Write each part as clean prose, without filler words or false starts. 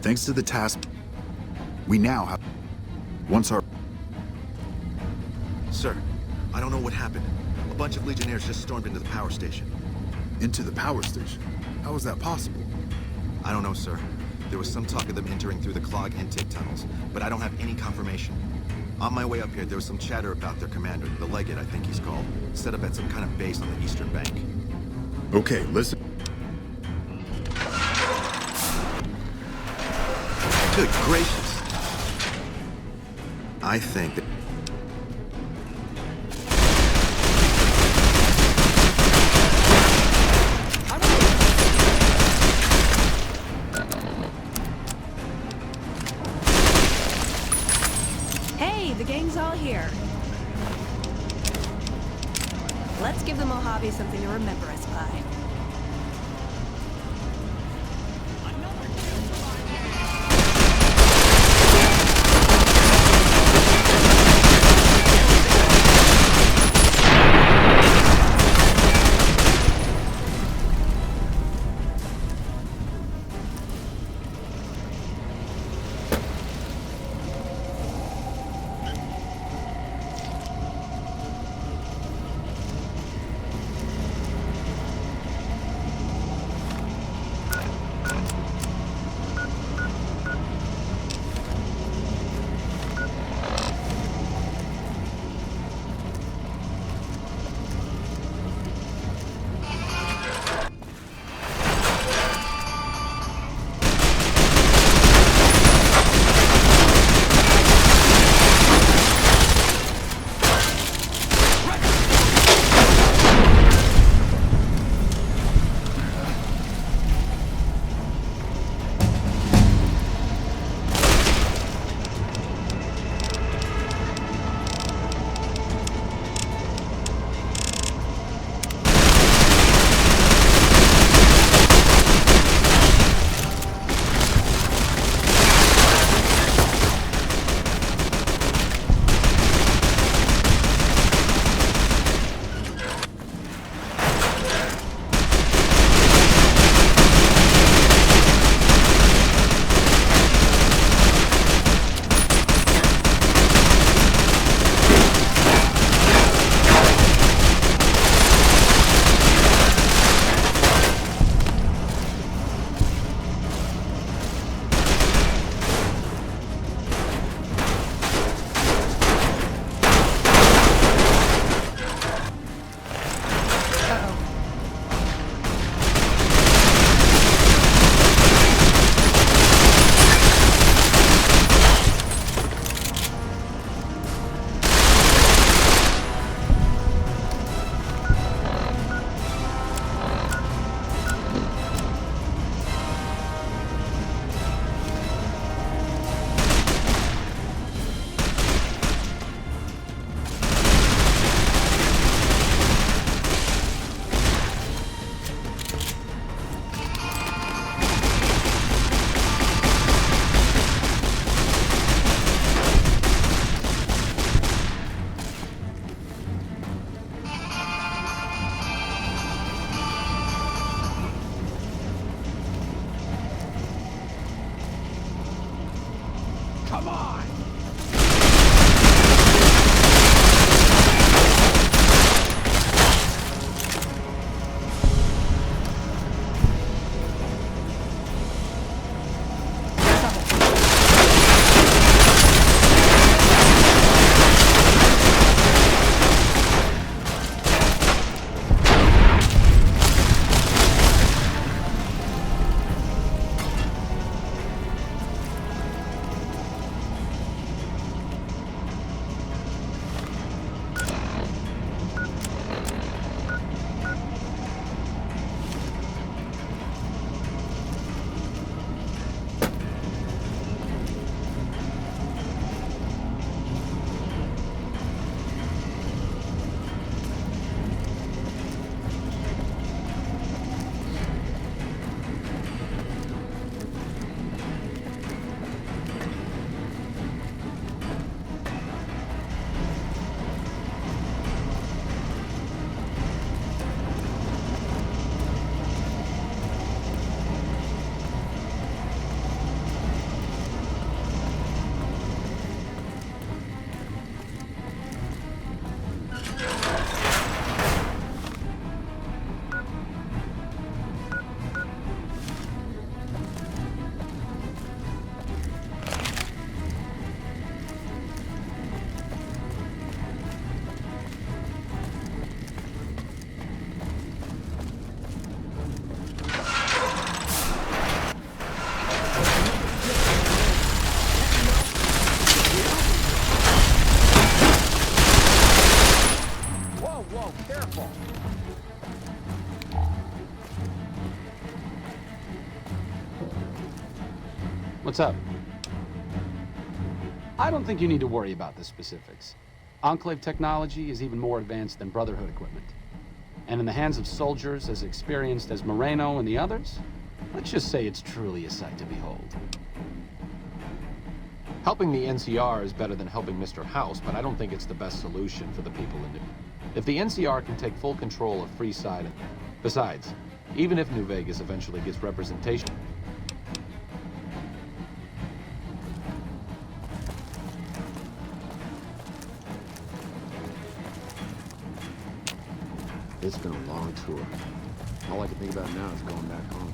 Thanks to the task, we now have... Once our... Sir, I don't know what happened. A bunch of Legionnaires just stormed into the power station. Into the power station? How is that possible? I don't know, sir. There was some talk of them entering through the clog intake tunnels, but I don't have any confirmation. On my way up here, there was some chatter about their commander, the Legate, I think he's called, set up at some kind of base on the eastern bank. Okay, listen. Good gracious. I think that... Hey, the gang's all here. Let's give the Mojave something to remember us by. Come on! What's up? I don't think you need to worry about the specifics. Enclave technology is even more advanced than Brotherhood equipment. And in the hands of soldiers as experienced as Moreno and the others, let's just say it's truly a sight to behold. Helping the NCR is better than helping Mr. House, but I don't think it's the best solution for the people in New... If the NCR can take full control of Freeside... Besides, even if New Vegas eventually gets representation... It's been a long tour. All I can think about now is going back home.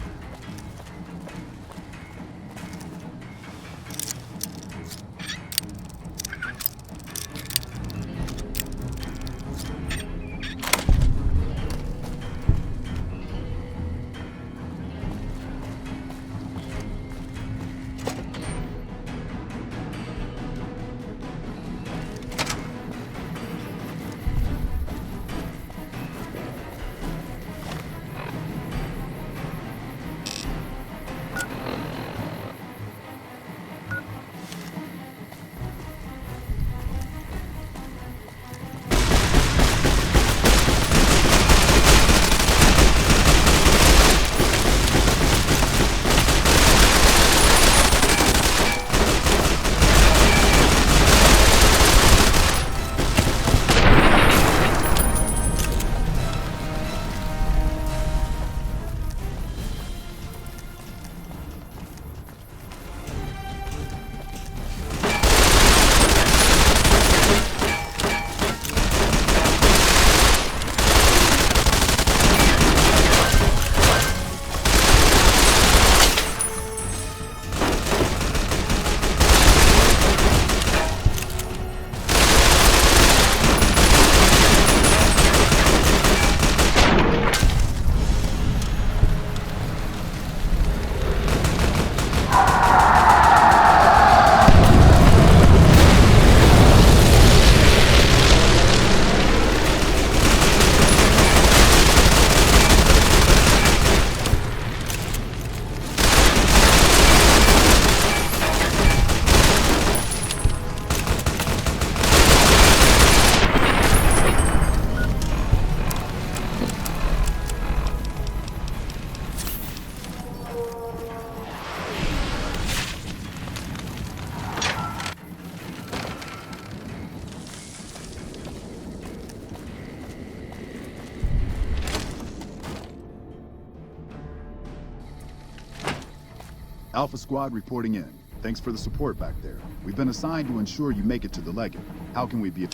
Alpha Squad reporting in. Thanks for the support back there. We've been assigned to ensure you make it to the Legate. How can we be...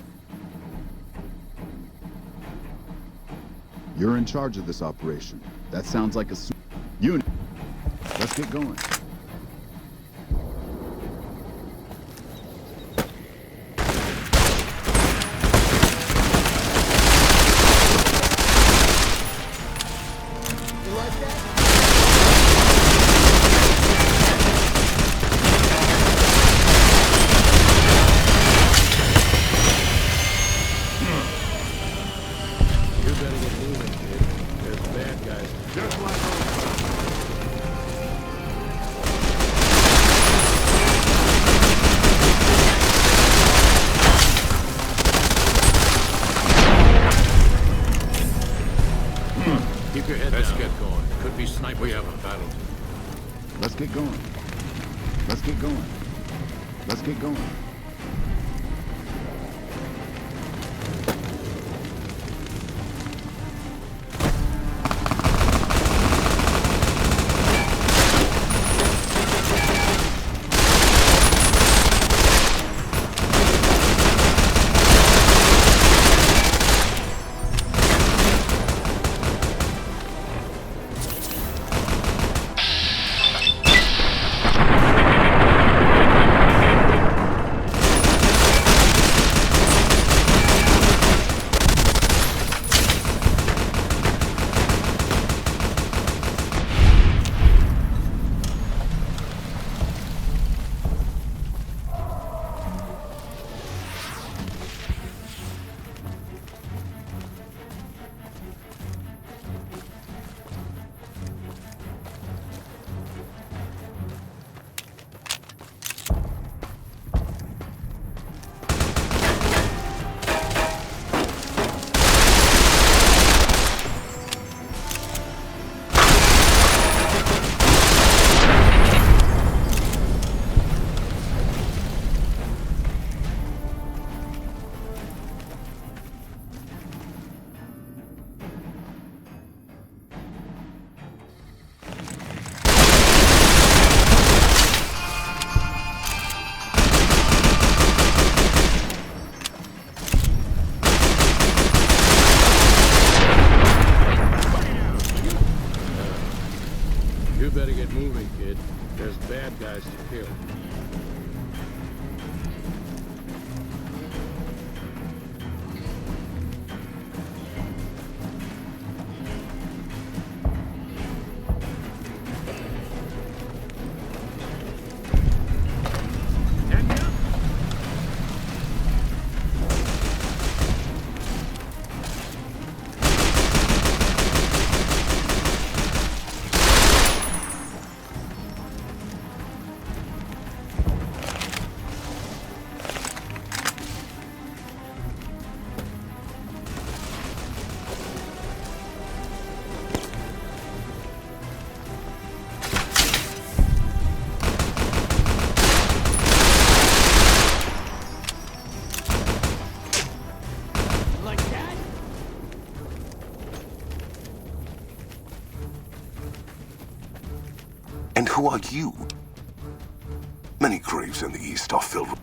You're in charge of this operation. That sounds like a unit. Let's get going. Let's get going. Could be snipers. We have a battle. Let's get going. Let's get going. Let's get going. kid. There's bad guys to kill. And who are you? Many graves in the East are filled with...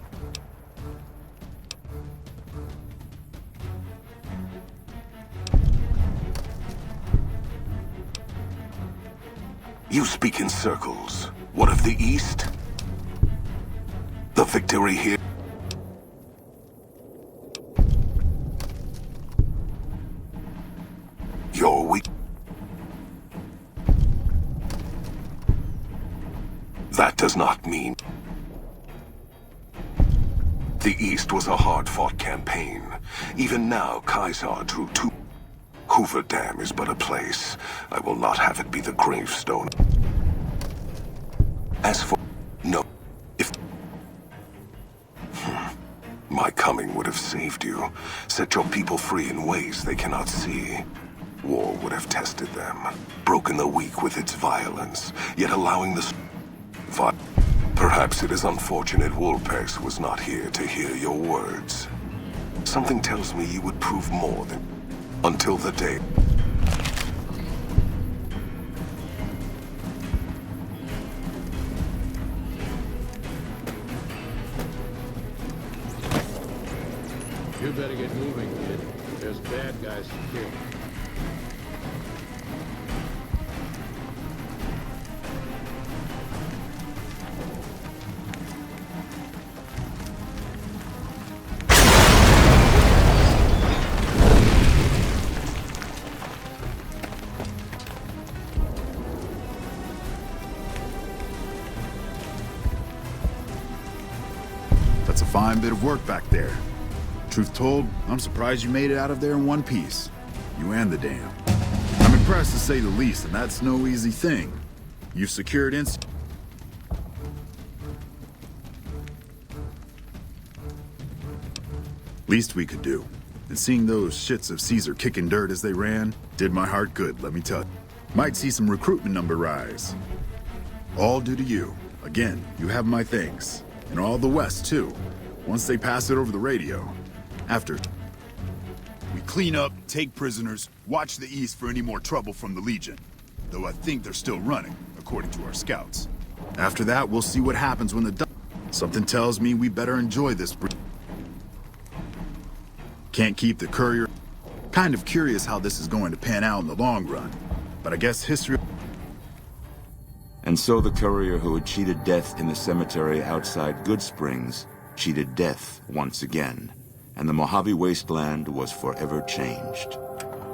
You speak in circles. What of the East? The victory here... You're weak. That does not mean... The East was a hard-fought campaign. Even now, Caesar drew two... Hoover Dam is but a place. I will not have it be the gravestone. As for... No. If... My coming would have saved you. Set your people free in ways they cannot see. War would have tested them. Broken the weak with its violence, yet allowing the... Perhaps it is unfortunate Wolpex was not here to hear your words. Something tells me you would prove more than... Until the day... You better get moving, kid. There's bad guys to kill. That's a fine bit of work back there. Truth told, I'm surprised you made it out of there in one piece. You and the dam. I'm impressed to say the least, and that's no easy thing. You've secured least we could do. And seeing those shits of Caesar kicking dirt as they ran did my heart good, let me tell you. Might see some recruitment number rise. All due to you. Again, you have my thanks. And all the West, too. Once they pass it over the radio. After we clean up, take prisoners, watch the East for any more trouble from the Legion. Though I think they're still running, according to our scouts. After that, we'll see what happens when the Something tells me we better enjoy this. Can't keep the courier. Kind of curious how this is going to pan out in the long run. But I guess history... And so the courier who had cheated death in the cemetery outside Goodsprings cheated death once again, and the Mojave Wasteland was forever changed.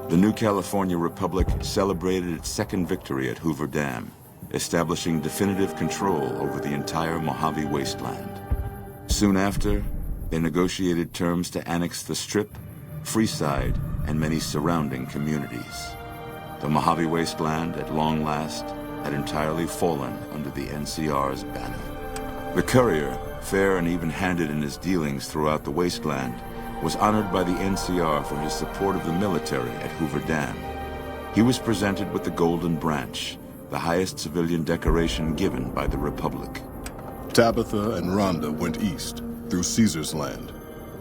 The new California Republic celebrated its second victory at Hoover Dam, establishing definitive control over the entire Mojave Wasteland. Soon after, they negotiated terms to annex the Strip, Freeside, and many surrounding communities. The Mojave Wasteland, at long last, had entirely fallen under the NCR's banner. The courier, fair and even-handed in his dealings throughout the wasteland, was honored by the NCR for his support of the military at Hoover Dam. He was presented with the Golden Branch, the highest civilian decoration given by the Republic. Tabitha and Rhonda went east, through Caesar's land.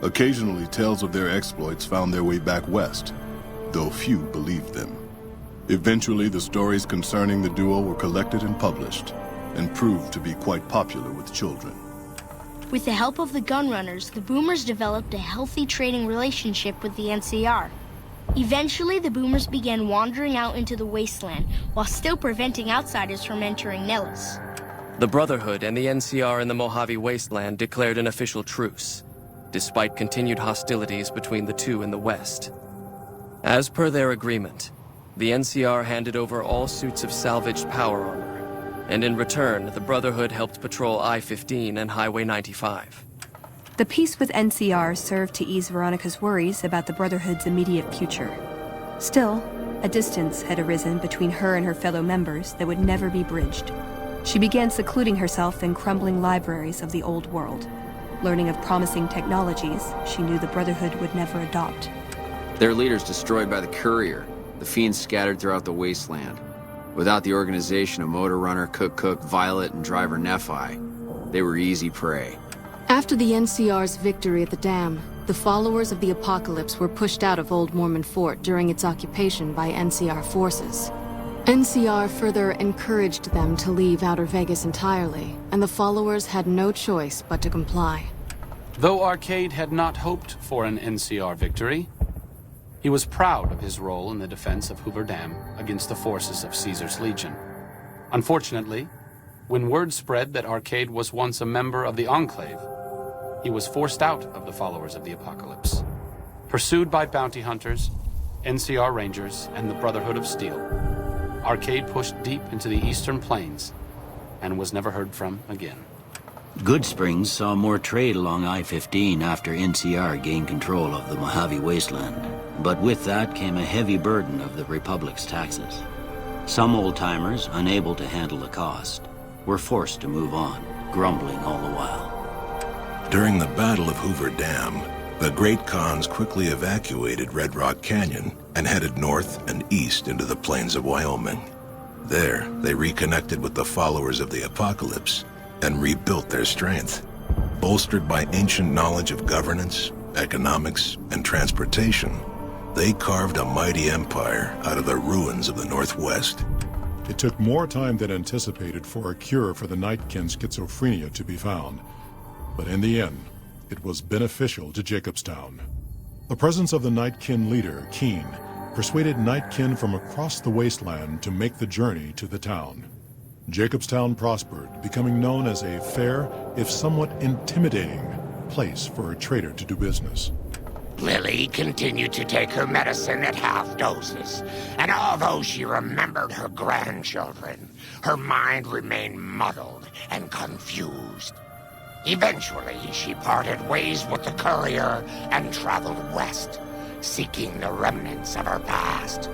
Occasionally, tales of their exploits found their way back west, though few believed them. Eventually, the stories concerning the duo were collected and published, and proved to be quite popular with children. With the help of the Gunrunners, the Boomers developed a healthy trading relationship with the NCR. Eventually, the Boomers began wandering out into the wasteland, while still preventing outsiders from entering Nellis. The Brotherhood and the NCR in the Mojave Wasteland declared an official truce, despite continued hostilities between the two in the west. As per their agreement, the NCR handed over all suits of salvaged power armor, and in return, the Brotherhood helped patrol I-15 and Highway 95. The peace with NCR served to ease Veronica's worries about the Brotherhood's immediate future. Still, a distance had arisen between her and her fellow members that would never be bridged. She began secluding herself in crumbling libraries of the old world, learning of promising technologies she knew the Brotherhood would never adopt. Their leaders destroyed by the Courier, the fiends scattered throughout the wasteland. Without the organization of Motor Runner, Cook, Violet, and Driver Nephi, they were easy prey. After the NCR's victory at the dam, the followers of the Apocalypse were pushed out of Old Mormon Fort during its occupation by NCR forces. NCR further encouraged them to leave Outer Vegas entirely, and the followers had no choice but to comply. Though Arcade had not hoped for an NCR victory, he was proud of his role in the defense of Hoover Dam against the forces of Caesar's Legion. Unfortunately, when word spread that Arcade was once a member of the Enclave, he was forced out of the followers of the Apocalypse. Pursued by bounty hunters, NCR Rangers, and the Brotherhood of Steel, Arcade pushed deep into the eastern plains and was never heard from again. Goodsprings saw more trade along I-15 after NCR gained control of the Mojave Wasteland. But with that came a heavy burden of the Republic's taxes. Some old-timers, unable to handle the cost, were forced to move on, grumbling all the while. During the Battle of Hoover Dam, the Great Khans quickly evacuated Red Rock Canyon and headed north and east into the plains of Wyoming. There, they reconnected with the followers of the Apocalypse and rebuilt their strength. Bolstered by ancient knowledge of governance, economics, and transportation, they carved a mighty empire out of the ruins of the Northwest. It took more time than anticipated for a cure for the Nightkin schizophrenia to be found. But in the end, it was beneficial to Jacobstown. The presence of the Nightkin leader, Keen, persuaded Nightkin from across the wasteland to make the journey to the town. Jacobstown prospered, becoming known as a fair, if somewhat intimidating, place for a trader to do business. Lily continued to take her medicine at half doses, and although she remembered her grandchildren, her mind remained muddled and confused. Eventually, she parted ways with the Courier and traveled west, seeking the remnants of her past.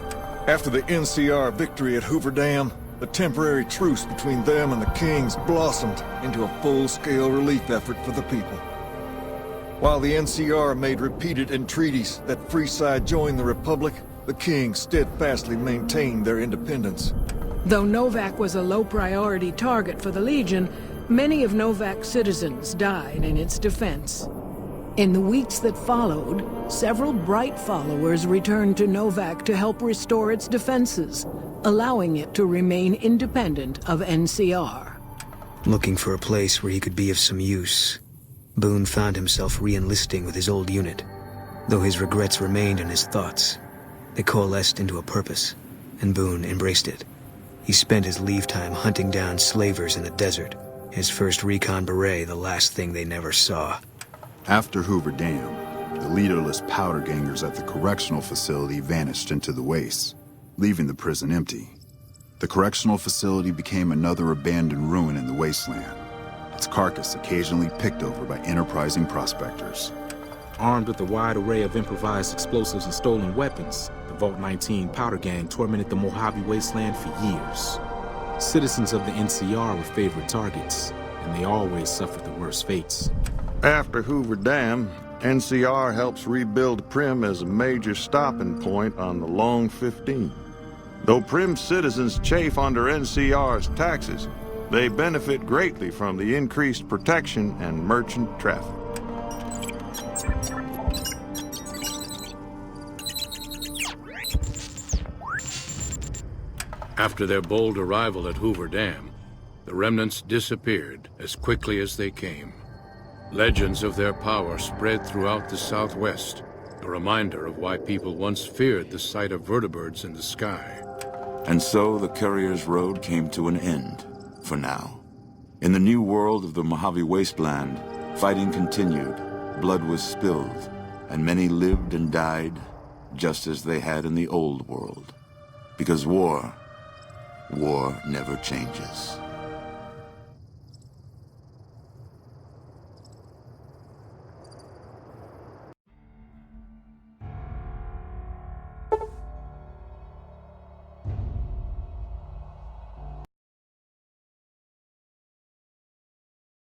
After the NCR victory at Hoover Dam, the temporary truce between them and the Kings blossomed into a full-scale relief effort for the people. While the NCR made repeated entreaties that Freeside join the Republic, the Kings steadfastly maintained their independence. Though Novak was a low-priority target for the Legion, many of Novak's citizens died in its defense. In the weeks that followed, several bright followers returned to Novak to help restore its defenses, allowing it to remain independent of NCR. Looking for a place where he could be of some use, Boone found himself re-enlisting with his old unit. Though his regrets remained in his thoughts, they coalesced into a purpose, and Boone embraced it. He spent his leave time hunting down slavers in the desert, his first recon beret the last thing they never saw. After Hoover Dam, the leaderless powder gangers at the correctional facility vanished into the wastes, leaving the prison empty. The correctional facility became another abandoned ruin in the wasteland, its carcass occasionally picked over by enterprising prospectors. Armed with a wide array of improvised explosives and stolen weapons, the Vault 19 powder gang tormented the Mojave Wasteland for years. Citizens of the NCR were favorite targets, and they always suffered the worst fates. After Hoover Dam, NCR helps rebuild Primm as a major stopping point on the Long 15. Though Primm citizens chafe under NCR's taxes, they benefit greatly from the increased protection and merchant traffic. After their bold arrival at Hoover Dam, the remnants disappeared as quickly as they came. Legends of their power spread throughout the Southwest. The A reminder of why people once feared the sight of vertibirds in the sky. And so the Courier's Road came to an end, for now. In the new world of the Mojave Wasteland, fighting continued, blood was spilled, and many lived and died just as they had in the old world. Because war never changes.